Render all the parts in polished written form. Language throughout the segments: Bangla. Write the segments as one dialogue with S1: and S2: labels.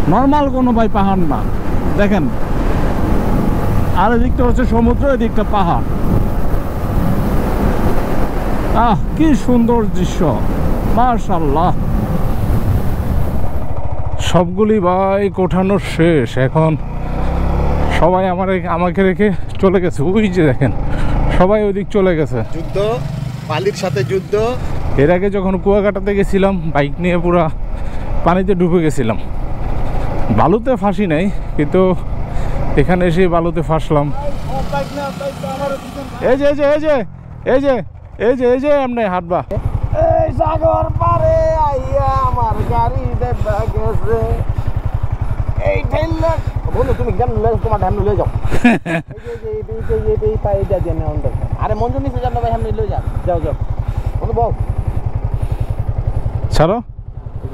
S1: নর্মাল কোনো ভাই পাহাড় না, দেখেন। আর এদিকটা হচ্ছে সমুদ্র, এদিকটা পাহাড়। কি সুন্দর দৃশ্য, মাশাআল্লাহ। সবগুলি ভাই কোঠানোর শেষ, এখন সবাই আমাকে রেখে চলে গেছে। ওই যে দেখেন সবাই ওইদিক চলে গেছে।
S2: যুদ্ধ, বালির সাথে যুদ্ধ।
S1: এর আগে যখন কুয়াকাটাতে গেছিলাম বাইক নিয়ে, পুরা পানিতে ডুবে গেছিলাম। বালুতে ফাঁসি নাই, কিন্তু এখানে এসে বালুতে ফাঁসলাম। এই যে এই যে এই যে এই যে এই যে এই যে এমনি হাঁটবা।
S2: এই সাগর পারে আইয়া আমার গাড়ি দেখা গেছে। এই ঠেললে বন্ধু তুমি কেন তোমার ঢাম লয়ে যাও। এই পাইটা জেনে অন্ধ। আরে মঞ্জু নিচে যান ভাই, সামনে লয়ে যাও। যাও যাও বন্ধু বল।
S1: ছাড়ো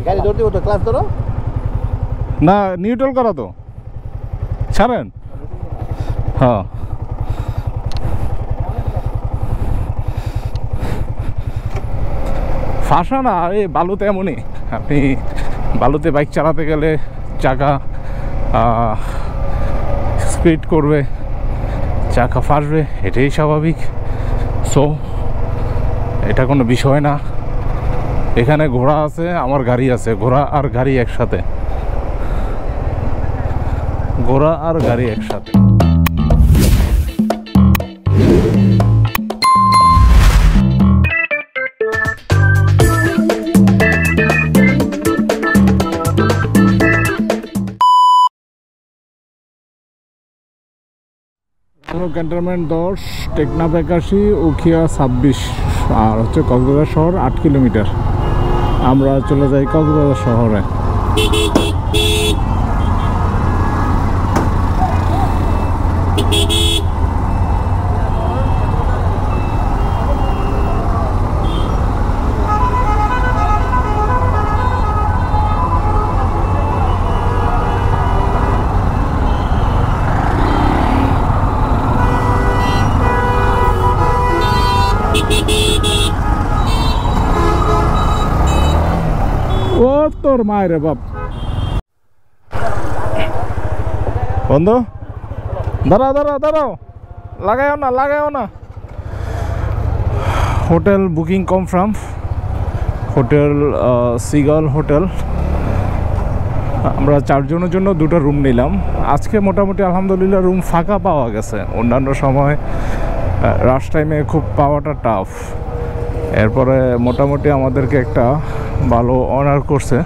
S2: গাড়ি ধরতে ওঠো, ক্লাস ধরো
S1: না, নিউট্রাল করা তো। ছাড়েন। হ্যাঁ ফাঁসা না, এই বালুতে এমনই। আপনি বালুতে বাইক চালাতে গেলে চাকা স্পিড করবে, চাকা ফাঁসবে, এটাই স্বাভাবিক। সো এটা কোনো বিষয় না। এখানে ঘোড়া আছে, আমার গাড়ি আছে। ঘোড়া আর গাড়ি একসাথে, ঘোড়া আর গাড়ি একসাথে। ক্যান্টনমেন্ট 10, টেকনাফ 81, উখিয়া 26, আর হচ্ছে কক্সবাজার শহর 8 কিলোমিটার। আমরা চলে যাই কক্সবাজার শহরে। ও তোর মায়ের বাপ। বন্ধু দাঁড়াও দাঁড়াও দাঁড়াও, লাগাও না। Hotel booking confirm, hotel seagull hotel. আমরা 4 জনের জন্য 2টা রুম নিলাম। আজকে মোটামুটি আলহামদুলিল্লাহ রুম ফাঁকা পাওয়া গেছে। অন্যান্য সময় রাশ টাইমে খুব পাওয়াটা টাফ। এরপরে মোটামুটি আমাদেরকে একটা ভালো অনার করছে।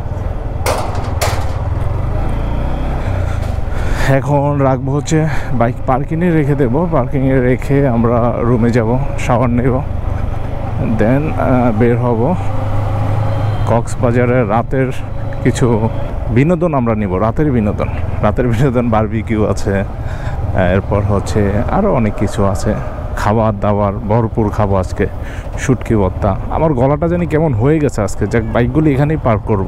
S1: এখন রাখবো হচ্ছে বাইক পার্কিংয়ে রেখে দেবো। পার্কিংয়ে রেখে আমরা রুমে যাব, শাওয়ার নেব, দেন বের হব। কক্সবাজারের রাতের কিছু বিনোদন আমরা নিব। রাতের বিনোদন বারবিকিউ আছে, এরপর হচ্ছে আরও অনেক কিছু আছে। খাবার দাবার ভরপুর খাবো আজকে। শুটকি ভর্তা। আমার গলাটা জানি কেমন হয়ে গেছে আজকে। যাক, বাইকগুলি এখানেই পার্ক করব।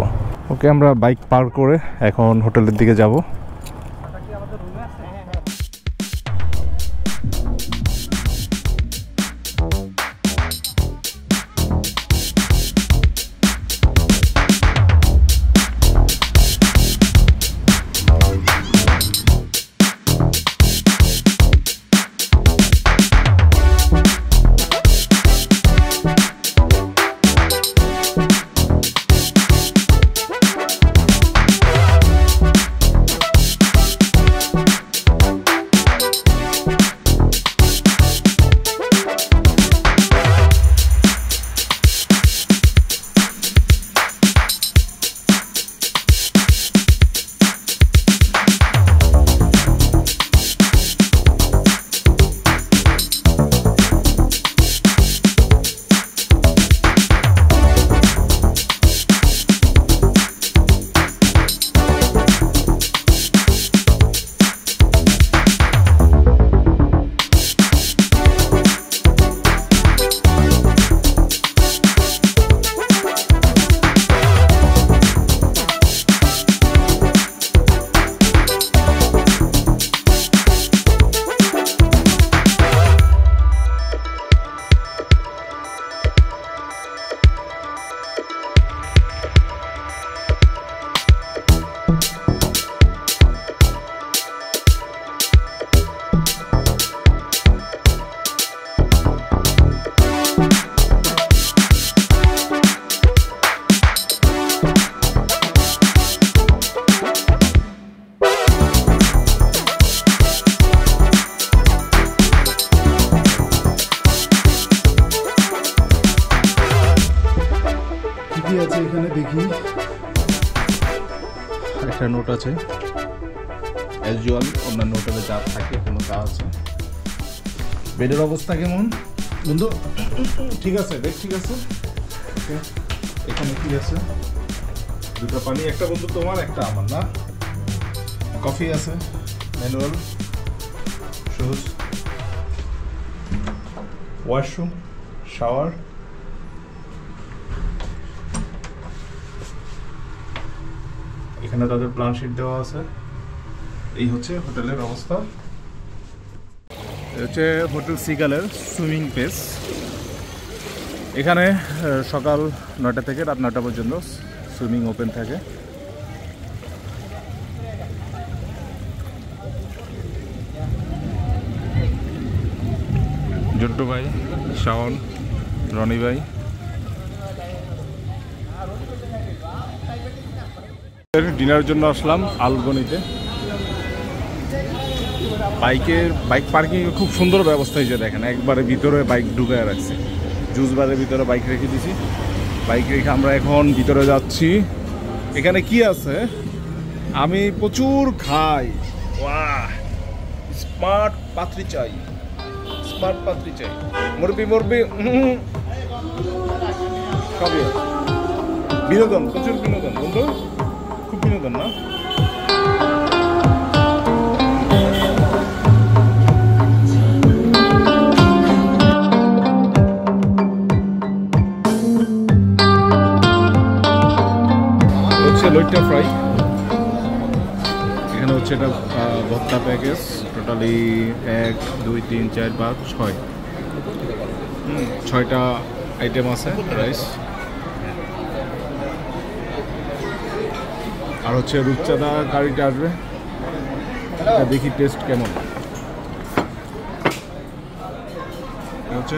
S1: ওকে, আমরা বাইক পার্ক করে এখন হোটেলের দিকে যাব। 100 নোট আছে, অ্যাজ ইউজুয়াল অন্যান্য হোটেলে যা থাকে কোনো তা আছে। বেডের অবস্থা কেমন বন্ধু? ঠিক আছে, বেড ঠিক আছে। ওকে, এখানে কি আছে? দুটো পানি, একটা বন্ধু তোমার একটা আমার, না? কফি আছে, ম্যানুয়াল, শুজ, ওয়াশরুম, শাওয়ার। এখানে তাদের প্ল্যান শিট দেওয়া আছে। এই হচ্ছে হোটেলের অবস্থা। হচ্ছে হোটেল সিগালের সুইমিং প্লেস। এখানে সকাল 9টা থেকে রাত 9টা পর্যন্ত সুইমিং ওপেন থাকে। জন্টু ভাই, শাওন, রনি ভাই। ডিনারের জন্য আসলাম আলগনিতে। বাইক পার্কিং খুব সুন্দর ব্যবস্থা হয়েছে, দেখেন একবারে ভিতরে বাইক ঢুকায় রাখছে। জুস বারের ভিতরে বাইক রেখে দিয়েছি। বাইক রেখে আমরা এখন ভিতরে যাচ্ছি। এখানে কি আছে? আমি প্রচুর খাই। ওয়াহ, স্মার্ট পাত্রী চাই, স্মার্ট পাত্রী চাই। মুরবি সবই আছে। বিনোদন, প্রচুর বিনোদন বন্ধু, খুব বিনোদন না? লইট্টা ফ্রাই। এখানে হচ্ছে এটা ভর্তা প্যাকেজ, টোটালি 1 2 3 4 5 6 6টা আইটেম আছে রাইস। আর হচ্ছে রূপচাঁদা কারিটা আসবে, এটা দেখি টেস্ট কেমন। এটা হচ্ছে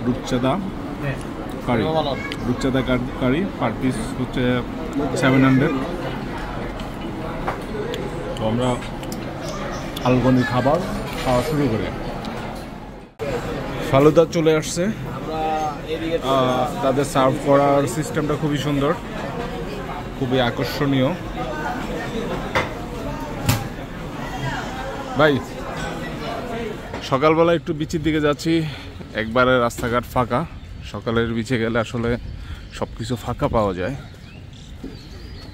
S1: রূপচাঁদা কারি, রূপচাঁদা কারি পার পিস হচ্ছে 700। তো আমরা আলগনির খাবার খাওয়া শুরু করি। ফালুদা চলে আসছে। তাদের সার্ভ করার সিস্টেমটা খুবই সুন্দর, খুবই আকর্ষণীয়। ভাই, সকালবেলা একটু বিচের দিকে যাচ্ছি, একবারে রাস্তাঘাট ফাঁকা। সকালের বিচে গেলে আসলে সব কিছু ফাঁকা পাওয়া যায়।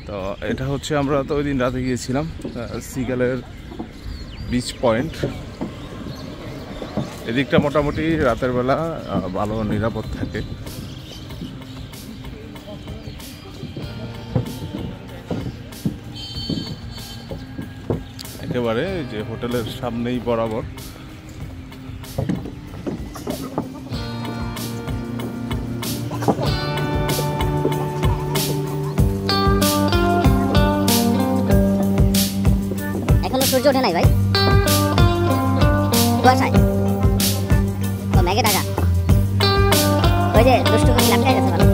S1: তো এটা হচ্ছে, আমরা তো ওই দিন রাতে গিয়েছিলাম সিগালের বিচ পয়েন্ট। এদিকটা মোটামুটি রাতের বেলা ভালো নিরাপদ থাকে। একেবারে যে হোটেলের সামনেই বরাবর।
S3: সূর্য ওঠে নাই ভাই, কুয়াশায় ও মেঘে ঢাকা। ওই যে দুষ্টু করে লাটকাই গেছে ভালো।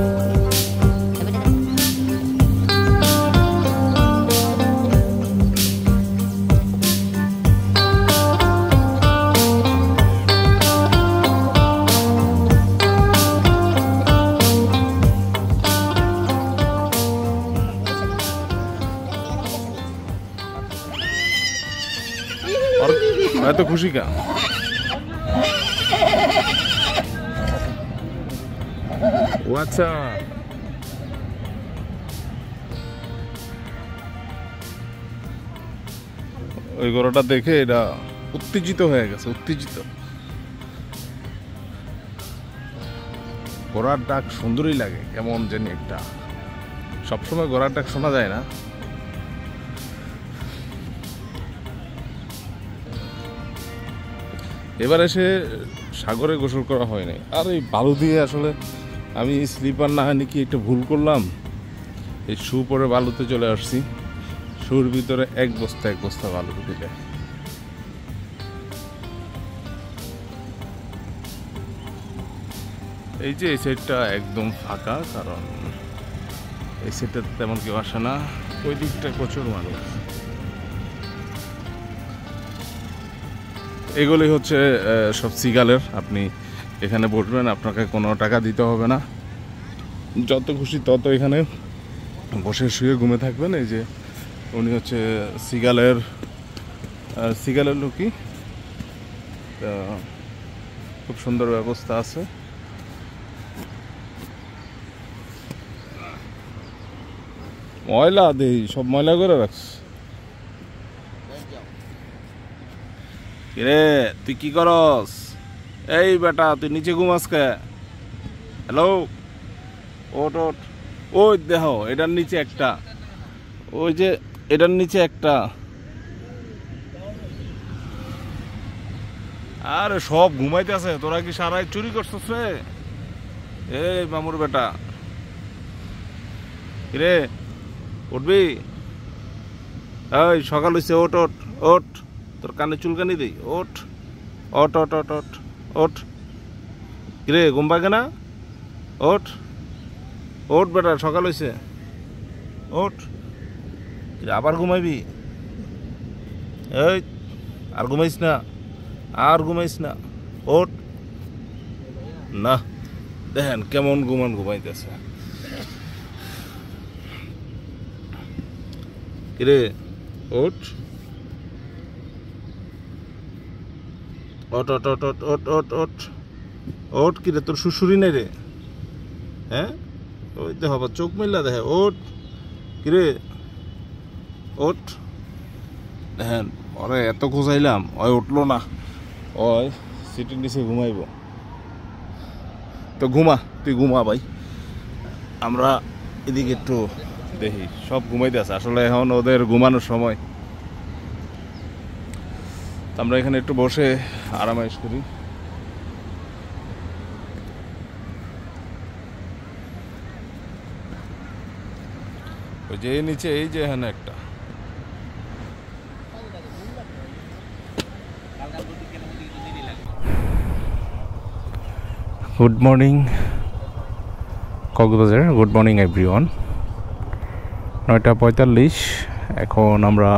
S1: এত খুশি কেন? ও আচ্ছা, ওই গরুটা দেখে এটা উত্তেজিত হয়ে গেছে, উত্তেজিত। ঘোড়ার ডাক সুন্দরই লাগে, কেমন জানি একটা। সবসময় ঘোড়ার ডাক শোনা যায় না। এবার এসে সাগরে গোসল করা হয়নি। আর এই বালু দিয়ে আসলে আমি স্লিপার না হয়নি কি একটা ভুল করলাম। এই শু পরে বালুতে চলে আসছি। শুর ভিতরে এক বস্তা বালু দিলে। এই যে এই সাইডটা একদম ফাঁকা, কারণ এই সাইডটা তেমন কেউ আসে না। ওই দিকটা প্রচুর মানুষ। এগুলি হচ্ছে সব সিগালের। আপনি এখানে বসবেন, আপনাকে কোনো টাকা দিতে হবে না, যত খুশি তত এখানে বসে শুয়ে ঘুমে থাকবেন। এই যে উনি হচ্ছে সিগালের লোকই। তো খুব সুন্দর ব্যবস্থা আছে। ময়লা দেই, সব ময়লা করে রাখছ। কিরে তুই কি করস? এই বেটা তুই নিচে ঘুমাস কে? হ্যালো, ওট ওট। ওই দেহ এটার নিচে একটা, ওই যে এটার নিচে একটা। আরে সব ঘুমাইতেছে, তোরা কি সারাই চুরি করছিস রে? এই মামুর বেটা, কিরে উঠবি? এই সকাল হইছে, ওট ওট ওট, তোর কানে চুলকানি দেই, ওট ওট ওট ওট ওট ওট। কিরে ঘুম পাকে না? ওট ওট বেটা, সকাল হইছে, ওট। আবার ঘুমাইবি? এই আর ঘুমাইস না, আর ঘুমাইস না, ওট। না দেখেন কেমন ঘুমাইতেছে। কিরে ওট ওট ওট ওট ওট ওট ওট ওট ওট। কিরে তোর শ্বশুরি নাই রে? হ্যাঁ ওই দেখো আবার চোখ মিল্লা দেখে, ওট। কিরে ওট। দেখেন ওরে এত খোঁজাইলাম, ওই উঠলো না, ওই সিটির নিচে ঘুমাইব। তো ঘুমা, তুই ঘুমা ভাই, আমরা এদিকে একটু দেখি। সব ঘুমাইতে আছে, আসলে এখন ওদের ঘুমানোর সময়। আমরা এখানে একটু বসে আরামাইশ করি। ওই যে নিচে, এই যে এখানে একটা। Good morning Cox's Bazar, good morning everyone. 9:45। এখন আমরা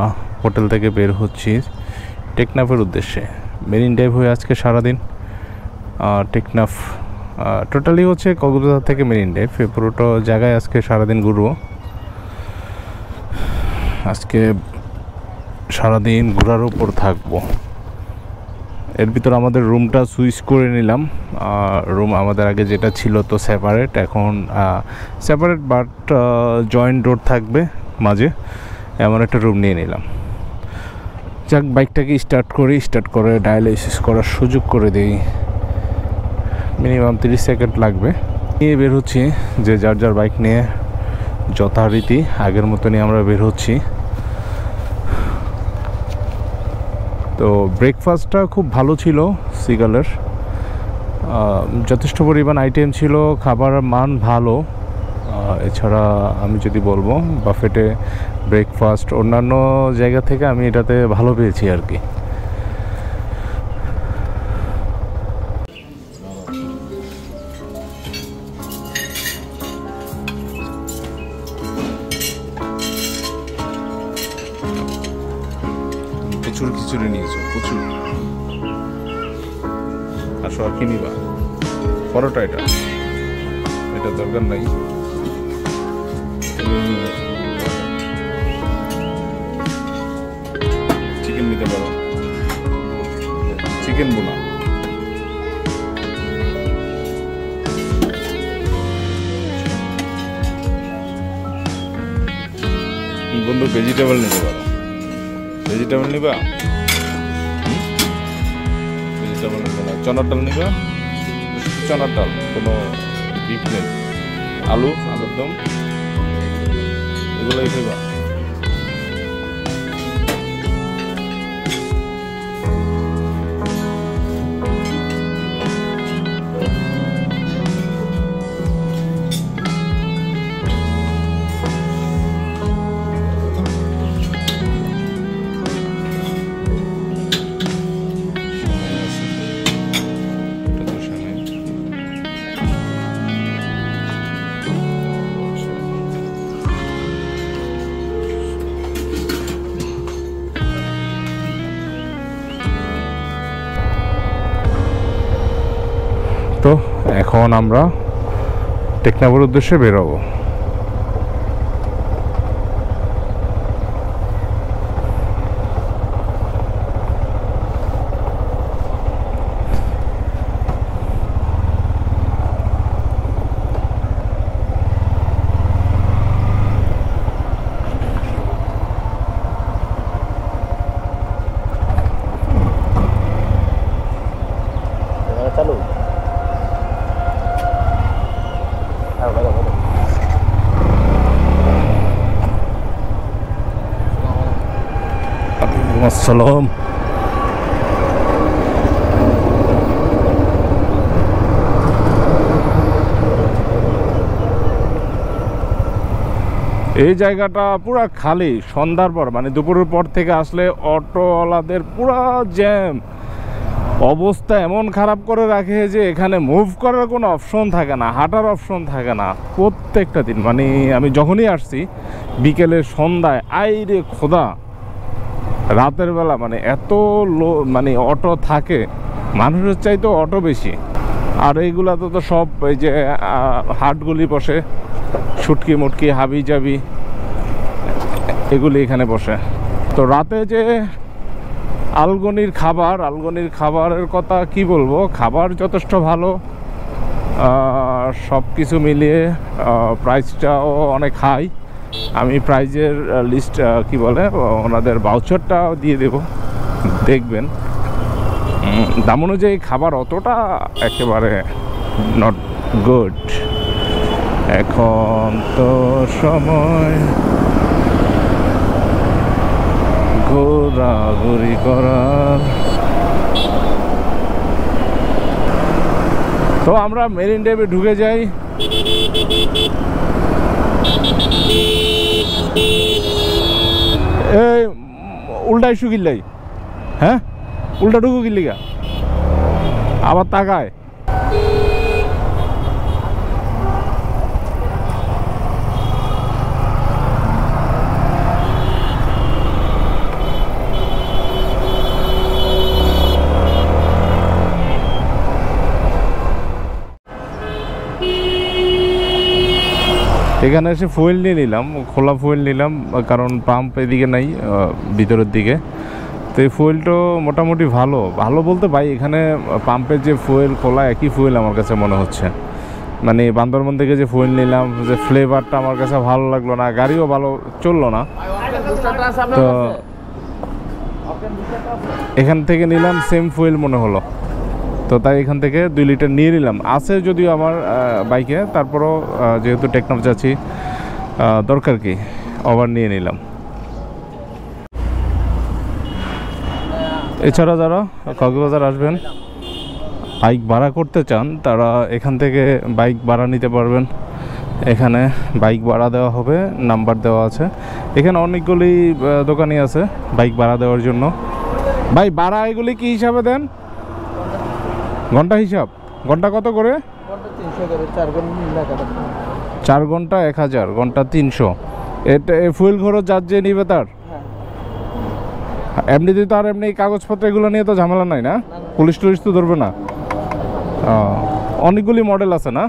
S1: হোটেল থেকে বের হচ্ছি টেকনাফের উদ্দেশ্যে। মেরিন ড্রাইভ হয়ে আজকে সারাদিন টেকনাফ, টোটালি হচ্ছে কক্সবাজার থেকে মেরিন ড্রাইভ, পুরোটা জায়গায় আজকে সারাদিন ঘুরবো। আজকে সারাদিন ঘোরার উপর থাকবো। এর ভিতর আমাদের রুমটা সুইচ করে নিলাম। রুম আমাদের আগে যেটা ছিল তো সেপারেট, এখন সেপারেট বাট জয়েন্ট ডোর থাকবে মাঝে, এমন একটা রুম নিয়ে নিলাম। যাক, বাইকটাকে স্টার্ট করে ডায়ালাইসিস করার সুযোগ করে দিই। মিনিমাম 30 সেকেন্ড লাগবে। নিয়ে বের হচ্ছি, যে যার যার বাইক নিয়ে যথারীতি আগের মতনই আমরা বের হচ্ছি। তো ব্রেকফাস্টটা খুব ভালো ছিল সিগালের, যথেষ্ট পরিমাণ আইটেম ছিল, খাবার মান ভালো। এছাড়া আমি যদি বলবো বাফেটে ব্রেকফাস্ট অন্যান্য জায়গা থেকে আমি এটাতে ভালো পেয়েছি আর কি। প্রচুর খিচুড়ি নিয়েছো, প্রচুর। আসো আর কি নিবা? পরোটা, এটা দরকার নাই। চিকেন নিতে পারো, চিকেন বোনা। বন্ধু ভেজিটেবল নিতে পারো, ভেজিটেবল নিবা? ভেজিটেবল নিবে না, চনার ডাল নিবা? চনার ডাল, কোনো বিফ নেই। আলুর দম, এগুলোই খাইবা? তো এখন আমরা টেকনাফের উদ্দেশ্যে বেরোবো। আসসালাম। এই জায়গাটা পুরা খালি সন্ধ্যার পর, মানে দুপুরের পর থেকে আসলে অটোওয়ালাদের পুরা জ্যাম, অবস্থা এমন খারাপ করে রাখে যে এখানে মুভ করার কোনো অপশন থাকে না, হাঁটার অপশন থাকে না প্রত্যেকটা দিন। মানে আমি যখনই আসছি বিকেলে সন্ধ্যায়, আইরে খোদা, রাতের বেলা মানে এত মানে অটো থাকে, মানুষের চাইতে অটো বেশি। আর এইগুলাতে তো সব এই যে হাটগুলি বসে, শুটকি মুটকি হাবি জাবি এগুলি এখানে বসে। তো রাতে যে আলগনির খাবারের কথা কি বলবো, খাবার যথেষ্ট ভালো, সব কিছু মিলিয়ে প্রাইসটাও অনেক হাই। আমি প্রাইজের লিস্ট কি বলে ওনাদের ভাউচারটা দিয়ে দেব, দেখবেন। দাম অনুযায়ী খাবার অতটা একেবারে নট গুড। এখন তো সময় ঘোরাঘুরি করার। তো আমরা মেরিন ড্রাইভে ঢুকে যাই। এই উল্টাই শুকিল্লাই, হ্যাঁ উল্টা ঢুকু কিল্লিগা আবার তাকায়। এখানে এসে ফুয়েল নিয়ে নিলাম, খোলা ফুয়েল নিলাম, কারণ পাম্প এদিকে নাই, ভিতরের দিকে। তো এই ফুয়েলটা মোটামুটি ভালো বলতে ভাই, এখানে পাম্পের যে ফুয়েল খোলা একই ফুয়েল আমার কাছে মনে হচ্ছে। মানে বান্দরবন থেকে যে ফুয়েল নিলাম, যে ফ্লেভারটা আমার কাছে ভালো লাগলো না, গাড়িও ভালো চললো না। তো এখান থেকে নিলাম সেম ফুয়েল মনে হলো, তো তাই এখান থেকে 2 লিটার নিয়ে নিলাম। আছে যদিও আমার বাইকে, তারপরও যেহেতু টেকনাফ যাচ্ছি দরকার কি, ওভার নিয়ে নিলাম। এছাড়া যারা কক্সবাজার আসবেন, বাইক ভাড়া করতে চান, তারা এখান থেকে বাইক ভাড়া নিতে পারবেন। এখানে বাইক ভাড়া দেওয়া হবে, নাম্বার দেওয়া আছে। এখানে অনেকগুলি দোকানই আছে বাইক ভাড়া দেওয়ার জন্য। ভাই ভাড়া এগুলি কি হিসাবে দেন? ঘন্টা হিসাব? ঘন্টা কত করে? 4 ঘন্টা 1000, ঘন্টা 300। এটা ফুয়েল খরচ যার যে নিবে তার। এমনিতে তো আর এমনি কাগজপত্র এগুলো নিয়ে তো ঝামেলা নাই না, পুলিশ টুলিশ তো ধরবে না। অনেকগুলি মডেল আছে না।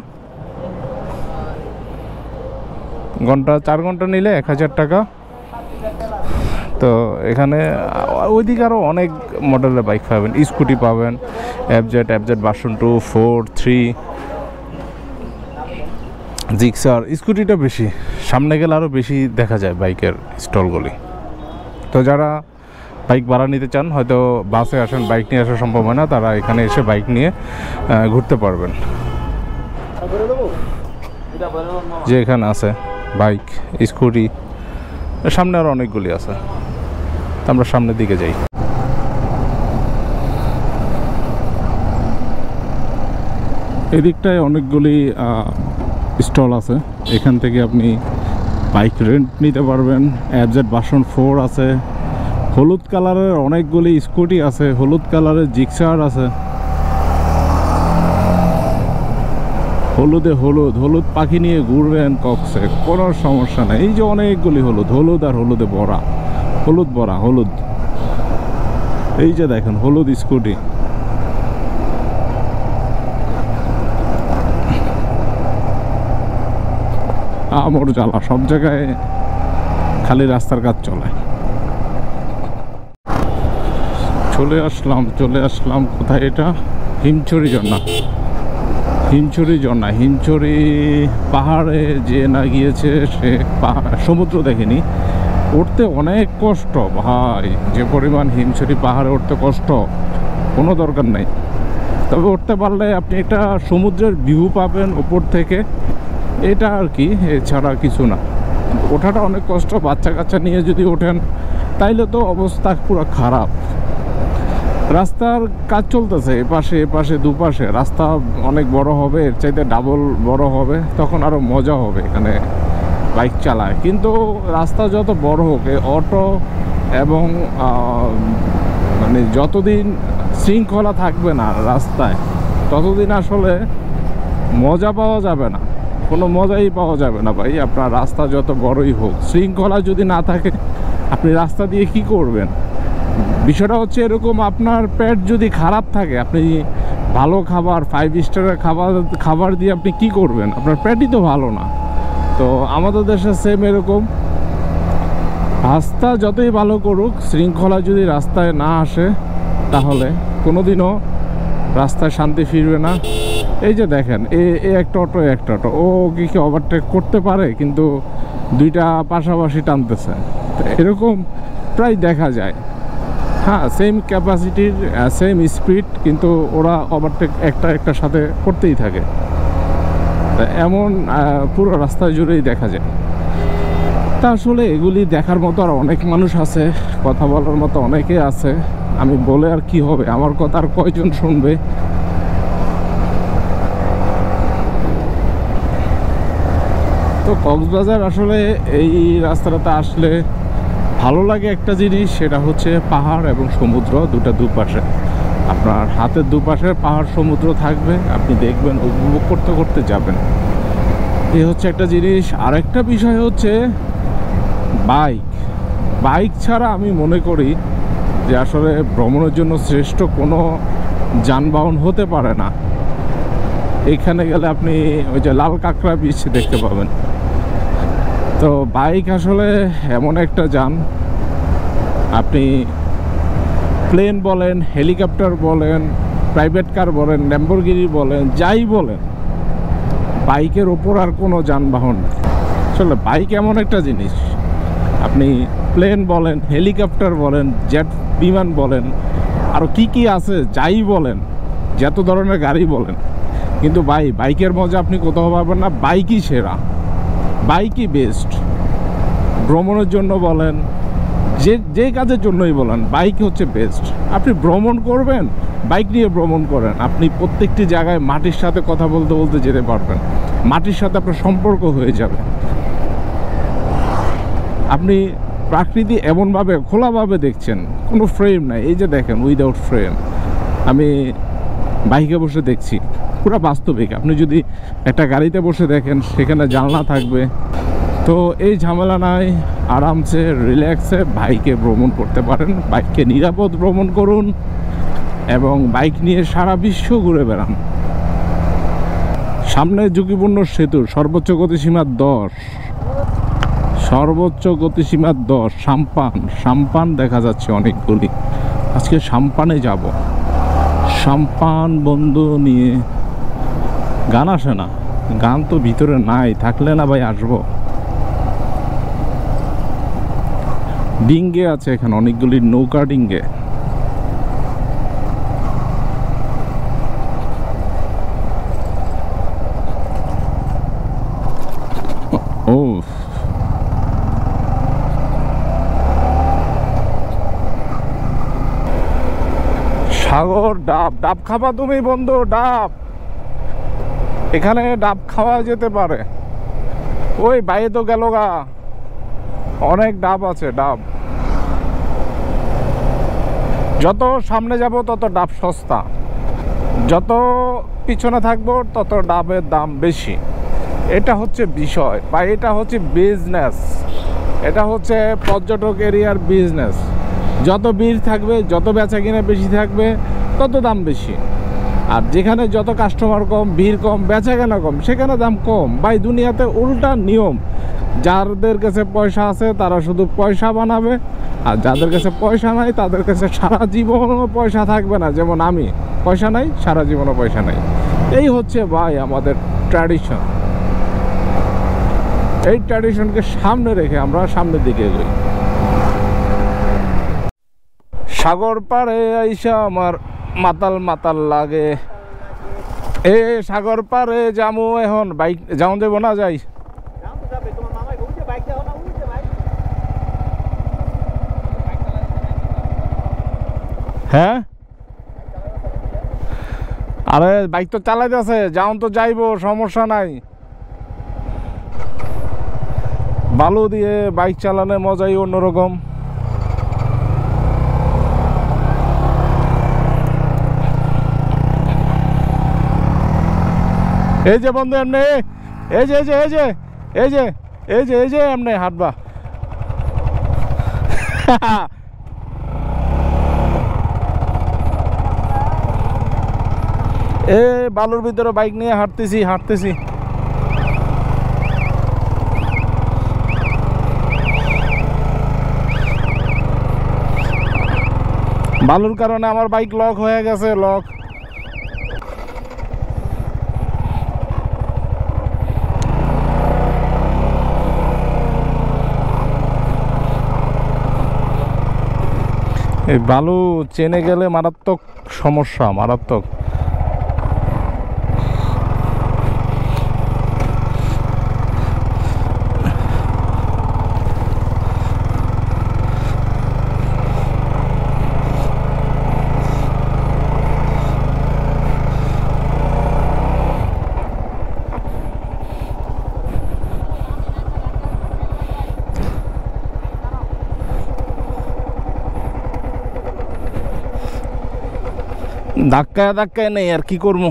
S1: ঘন্টা 4 ঘন্টা নিলে 1000 টাকা। তো এখানে ওইদিকে আরও অনেক মডেলের বাইক পাবেন, স্কুটি পাবেন, এফজেড ভার্সন 2, 4, 3, জিক্সার। স্কুটিটা বেশি সামনে গেলে আরও বেশি দেখা যায় বাইকের স্টলগুলি। তো যারা বাইক ভাড়া নিতে চান, হয়তো বাসে আসেন, বাইক নিয়ে আসা সম্ভব হয় না, তারা এখানে এসে বাইক নিয়ে ঘুরতে পারবেন। যে এখানে আছে বাইক, স্কুটি, সামনে আরও অনেকগুলি আছে। তো আমরা সামনের দিকে যাই। এদিকটায় অনেকগুলি স্টল আছে, এখান থেকে আপনি বাইক রেন্ট নিতে পারবেন। এফজেড ভার্সন 4 আছে, হলুদ কালারের অনেকগুলি স্কুটি আছে, হলুদ কালারের জিক্সার আছে। হলুদ পাখি নিয়ে ঘুরবেন কক্সে, কোনো সমস্যা নেই। এই যে অনেকগুলি হলুদ আর হলুদে ভরা, হলুদ। এই যে দেখেন হলুদ স্কুটি। আমর জ্বালা, সব জায়গায় খালি রাস্তার কাজ চলে। চলে আসলাম কোথায় এটা? হিমছড়ি হিমছড়ি পাহাড়ে যে না গিয়েছে সে সমুদ্র দেখেনি। উঠতে অনেক কষ্ট ভাই, যে পরিমাণ হিমছড়ি পাহাড়ে উঠতে কষ্ট, কোনো দরকার নেই। তবে উঠতে পারলে আপনি একটা সমুদ্রের ভিউ পাবেন উপর থেকে, এটা আর কি, এছাড়া কিছু না। ওঠাটা অনেক কষ্ট, বাচ্চা কাচ্চা নিয়ে যদি ওঠেন তাইলে তো অবস্থা পুরো খারাপ। রাস্তার কাজ চলতেছে এপাশে দুপাশে, রাস্তা অনেক বড় হবে, এর চাইতে ডাবল বড় হবে, তখন আরো মজা হবে এখানে বাইক চালায়। কিন্তু রাস্তা যত বড় হোক, অটো এবং মানে যতদিন শৃঙ্খলা থাকবে না রাস্তায়, ততদিন আসলে মজা পাওয়া যাবে না, কোনো মজাই পাওয়া যাবে না ভাই। আপনার রাস্তা যত বড়ই হোক, শৃঙ্খলা যদি না থাকে আপনি রাস্তা দিয়ে কি করবেন? বিষয়টা হচ্ছে এরকম, আপনার পেট যদি খারাপ থাকে, আপনি ভালো খাবার 5 স্টারের খাবার দিয়ে আপনি কি করবেন? আপনার পেটই তো ভালো না। তো আমাদের দেশে সেম এরকম, রাস্তা যতই ভালো করুক, শৃঙ্খলা যদি রাস্তায় না আসে তাহলে কোনোদিনও রাস্তায় শান্তি ফিরবে না। এই যে দেখেন, একটা অটো ও কি ওভারটেক করতে পারে, কিন্তু দুইটা পাশাপাশি টানতেছে। এরকম প্রায় দেখা যায়। হ্যাঁ, সেম ক্যাপাসিটির সেম স্পিড, কিন্তু ওরা ওভারটেক একটার সাথে করতেই থাকে। এমন পুরো রাস্তা জুড়েই দেখা যায়। তা আসলে এগুলি দেখার মতো আর অনেক মানুষ আছে, কথা বলার মতো অনেকে আছে। আমি বলে আর কি হবে, আমার কথা আর কয়জন শুনবে? তো কক্সবাজার আসলে এই রাস্তাটাতে আসলে ভালো লাগে একটা জিনিস, সেটা হচ্ছে পাহাড় এবং সমুদ্র দুটা দুপাশে। আপনার হাতের দুপাশে পাহাড় সমুদ্র থাকবে, আপনি দেখবেন, উপভোগ করতে করতে যাবেন। এই হচ্ছে একটা জিনিস। আরেকটা বিষয় হচ্ছে বাইক ছাড়া আমি মনে করি যে আসলে ভ্রমণের জন্য শ্রেষ্ঠ কোনো যানবাহন হতে পারে না। এখানে গেলে আপনি ওই যে লাল কাঁকড়া বিচ দেখতে পাবেন। তো বাইক আসলে এমন একটা যান, আপনি প্লেন বলেন, হেলিকপ্টার বলেন, প্রাইভেট কার বলেন, ল্যাম্বরগিনি বলেন, যাই বলেন, বাইকের ওপর আর কোনো যানবাহন নেই। আসলে বাইক এমন একটা জিনিস, আপনি প্লেন বলেন, হেলিকপ্টার বলেন, জেট বিমান বলেন, আরও কি আছে যাই বলেন, যত ধরনের গাড়ি বলেন, কিন্তু বাইকের মজা আপনি কোথাও পাবেন না। বাইকই সেরা, বাইকই বেস্ট। ভ্রমণের জন্য বলেন, যে কাজের জন্যই বলেন, বাইক হচ্ছে বেস্ট। আপনি ভ্রমণ করবেন, বাইক নিয়ে ভ্রমণ করেন, আপনি প্রত্যেকটি জায়গায় মাটির সাথে কথা বলতে বলতে যেতে পারবেন, মাটির সাথে আপনার সম্পর্ক হয়ে যাবে। আপনি প্রকৃতি এমনভাবে খোলাভাবে দেখছেন, কোনো ফ্রেম নাই। এই যে দেখেন, উইদাউট ফ্রেম আমি বাইকে বসে দেখছি, পুরো বাস্তবিক। আপনি যদি একটা গাড়িতে বসে দেখেন, সেখানে জানলা থাকবে। তো এই ঝামেলা নাই, আরামসে রিল্যাক্সে বাইকে ভ্রমণ করতে পারেন। বাইককে নিরাপদ ভ্রমণ করুন এবং বাইক নিয়ে সারা বিশ্ব ঘুরে বেড়ান। সামনে ঝুঁকিপূর্ণ সেতু, সর্বোচ্চ গতিসীমা 10, সর্বোচ্চ গতিসীমা 10। সাম্পান দেখা যাচ্ছে অনেকগুলি। আজকে সাম্পানে যাব, সাম্পান বন্ধু নিয়ে। গান আসে না, গান তো ভিতরে নাই, থাকলে না ভাই আসবো। ডিঙ্গে আছে এখানে অনেকগুলি, নৌকা ডিঙ্গে। ও সাগর, ডাব খাবা তুমি বন্ধু? ডাব, এখানে ডাব খাওয়া যেতে পারে। ওই বাইরে তো গেল গা, অনেক ডাব আছে। ডাব যত সামনে যাব তত ডাব সস্তা, যত পিছনে থাকবো তত ডাবের দাম বেশি। এটা হচ্ছে বিষয়, বা এটা হচ্ছে বিজনেস, এটা হচ্ছে পর্যটক এরিয়ার বিজনেস। যত ভিড় থাকবে, যত বেচা কিনে বেশি থাকবে, তত দাম বেশি। আর যেখানে যত কাস্টমার কম, ভিড় কম, বেচা কেনা কম, সেখানে দাম কম। ভাই দুনিয়াতে উল্টা নিয়ম, যাদের কাছে পয়সা আছে তারা শুধু পয়সা বানাবে, আর যাদের কাছে পয়সা নাই তাদের কাছে সারা জীবনও পয়সা থাকবে না। যেমন আমি, পয়সা নাই, সারা জীবনও পয়সা নাই। এই হচ্ছে ভাই আমাদের ট্র্যাডিশন। এই ট্র্যাডিশনকে সামনে রেখে আমরা সামনের দিকে এগোই। সাগর পাড়ে আইসা আমার মাতাল লাগে। এ সাগর পাড়ে যামু এখন, বাইক যাও দেব না? যাই হ্যাঁ আরে বাইক তো চালাইতে আছে, যাওন তো যাইবো, সমস্যা নাই। বালু দিয়ে বাইক চালানোর মজাই অন্যরকম। এই যে বন্ধু এমনি, এই যে এই যে এই যে এই যে এই যে এই যে এমনি হাঁটবা। এ বালুর ভিতরে বাইক নিয়ে হাঁটতেছি হাঁটতেছি। বালুর কারণে আমার বাইক লক হয়ে গেছে, লক। এই বালু চেনে গেলে মারাত্মক সমস্যা, মারাত্মক। ধাক্কায় ধাক্কায় নেই, আর কি করবো।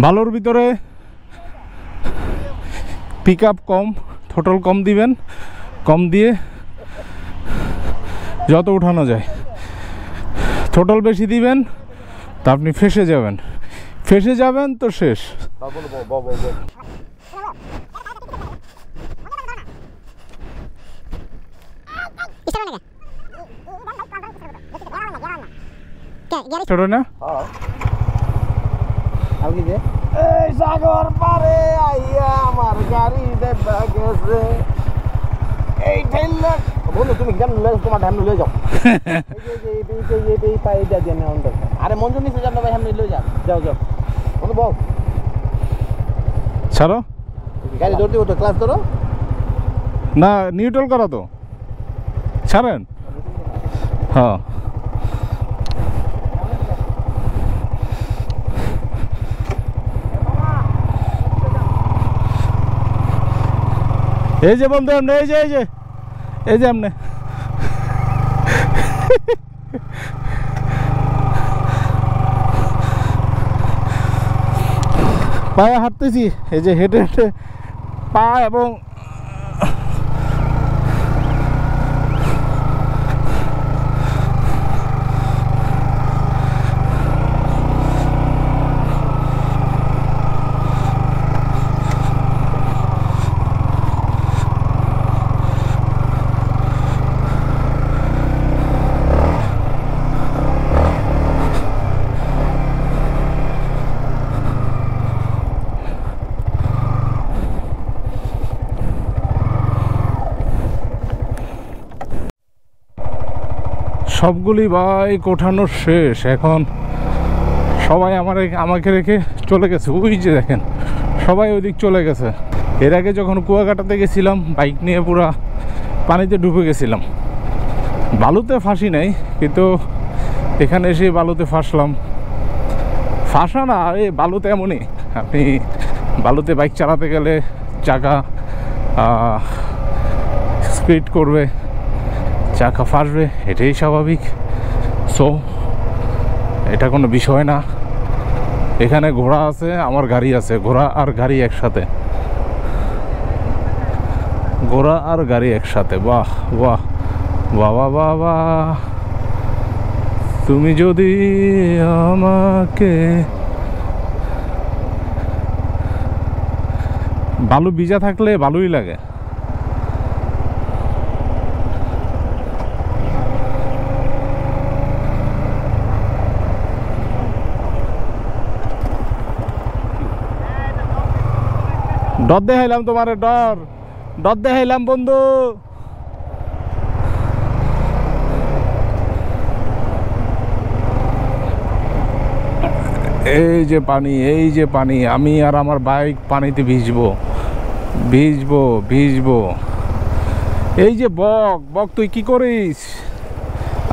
S1: বালুর ভিতরে পিক আপ কম, থ্রোটল কম দিবেন, কম দিয়ে যত উঠানো যায়। থ্রোটল বেশি দিবেন তা আপনি ফেসে যাবেন, ফেসে যাবেন তো শেষ। ছোট না
S2: এই সাগর পারে আইয়া আমার গাড়ি দেখা গেছে। এই ঠেললে বন্ধু তুমি কেন তোমার হ্যামনে লয়ে যাও। এই পাইটা দিয়ে নেওয়া দরকার। আরে মঞ্জু নিচে যান ভাই, হ্যামনে লয়ে যাও, যাও যাও বন্ধু বল।
S1: ছাড়ো
S2: গাড়ি ধরতে ওঠো, ক্লাস ধরো
S1: না, নিউট্রাল করা তো, ছাড়েন। হ্যাঁ এই যে বন্ধু এমনি, এই যে এই যে এই যে এমনি পায়ে হাঁটতেছি, এই যে হেঁটে হেঁটে পা এবং সবগুলি বাইক ওঠানোর শেষ। এখন সবাই আমাকে রেখে চলে গেছে, ওই যে দেখেন সবাই ওই দিক চলে গেছে। এর আগে যখন কুয়াকাটাতে গেছিলাম বাইক নিয়ে পুরা পানিতে ডুবে গেছিলাম, বালুতে ফাঁসি নাই, কিন্তু এখানে এসে বালুতে ফাঁসলাম। ফাঁসা না, এই বালুতে এমনই, আপনি বালুতে বাইক চালাতে গেলে চাকা স্পিড করবে, চাকা ফাঁসবে, এটাই স্বাভাবিক। সো এটা কোনো বিষয় না। এখানে ঘোড়া আছে, আমার গাড়ি আছে, ঘোড়া আর গাড়ি একসাথে, ঘোড়া আর গাড়ি একসাথে। বাহ বাহ বাহ বাহ বাহ বাহ। তুমি যদি আমাকে বালু ভিজা থাকলে ভালোই লাগে। ডর দেখাইলাম তোমারে, ডর ডর দেখাইলাম বন্ধু। এই যে পানি, এই যে পানি, আমি আর আমার বাইক পানিতে ভিজবো ভিজবো ভিজবো। এই যে বক, বক তুই কি করিস?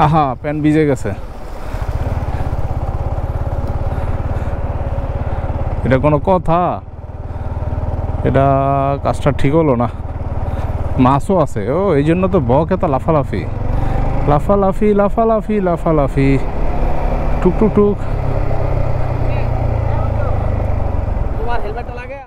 S1: আহা, প্যান্ট ভিজে গেছে। এটা কোনো কথা? এটা কাজটা ঠিক হলো না। মাছও আছে, ও এই জন্য তো বক এত লাফালাফি লাফালাফি লাফালাফি লাফালাফি। টুক টুক টুক।
S2: তোমার হেলমেটটা লাগে?